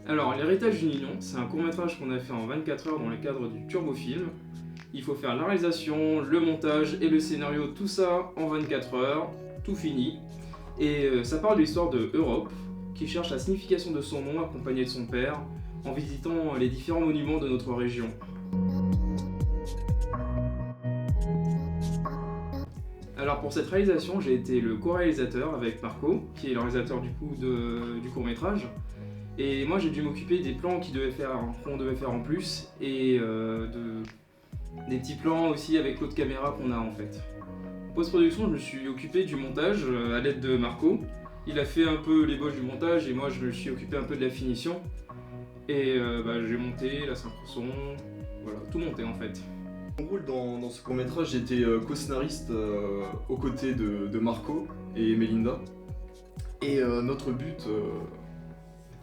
Alors, L'héritage d'une union, c'est un court-métrage qu'on a fait en 24 heures dans le cadre du Turbofilm. Il faut faire la réalisation, le montage et le scénario, tout ça en 24 heures, tout fini. Et ça parle de l'histoire de Europe, qui cherche la signification de son nom accompagné de son père, en visitant les différents monuments de notre région. Alors pour cette réalisation, j'ai été le co-réalisateur avec Marco, qui est le réalisateur du court-métrage. Et moi j'ai dû m'occuper des plans qu'on devait faire en plus et des petits plans aussi avec l'autre caméra qu'on a en fait. En post-production, je me suis occupé du montage à l'aide de Marco. Il a fait un peu l'ébauche du montage et moi je me suis occupé un peu de la finition. Et j'ai monté la synchro son, voilà, tout monté en fait. Mon rôle dans ce court-métrage, j'étais co-scénariste aux côtés de Marco et Melinda. Et notre but,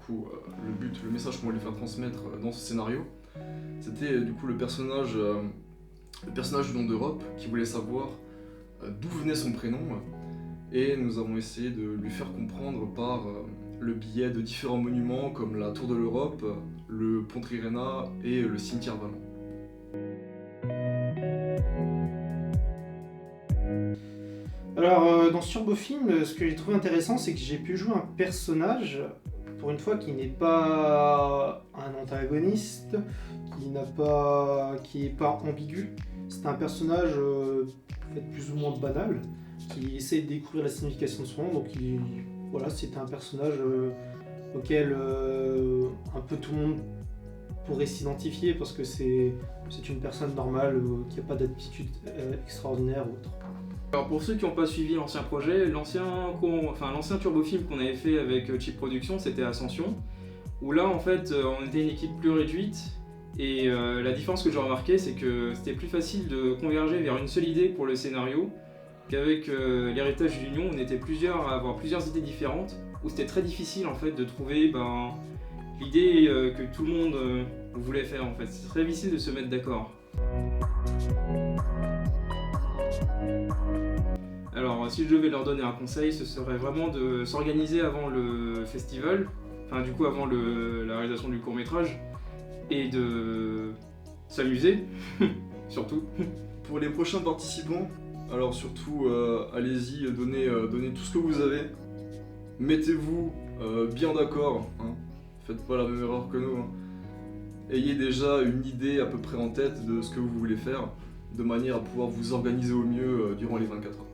le message qu'on voulait faire transmettre dans ce scénario, c'était du coup le personnage du nom d'Europe qui voulait savoir d'où venait son prénom. Et nous avons essayé de lui faire comprendre par le biais de différents monuments comme la Tour de l'Europe, le Pont Trirena et le cimetière Vallon. Alors, dans ce Turbofilm, ce que j'ai trouvé intéressant, c'est que j'ai pu jouer un personnage, pour une fois, qui n'est pas un antagoniste, qui est pas ambigu. C'est un personnage peut-être plus ou moins banal, qui essaie de découvrir la signification de son nom. Donc, voilà, c'était un personnage auquel un peu tout le monde pourrait s'identifier, parce que c'est une personne normale qui n'a pas d'aptitude extraordinaire ou autre. Alors pour ceux qui n'ont pas suivi l'ancien projet, l'ancien Turbofilm qu'on avait fait avec Chip Productions, c'était Ascension, où là en fait on était une équipe plus réduite et la différence que j'ai remarqué, c'est que c'était plus facile de converger vers une seule idée pour le scénario qu'avec l'héritage d'une union, on était plusieurs à avoir plusieurs idées différentes, où c'était très difficile en fait de trouver l'idée que tout le monde voulait faire en fait. C'est très difficile de se mettre d'accord. Alors si je devais leur donner un conseil, ce serait vraiment de s'organiser avant le festival, enfin du coup avant la réalisation du court-métrage, et de s'amuser, surtout. Pour les prochains participants, alors surtout allez-y, donnez tout ce que vous avez. Mettez-vous bien d'accord, hein. Faites pas la même erreur que nous. Hein. Ayez déjà une idée à peu près en tête de ce que vous voulez faire, de manière à pouvoir vous organiser au mieux durant les 24 heures.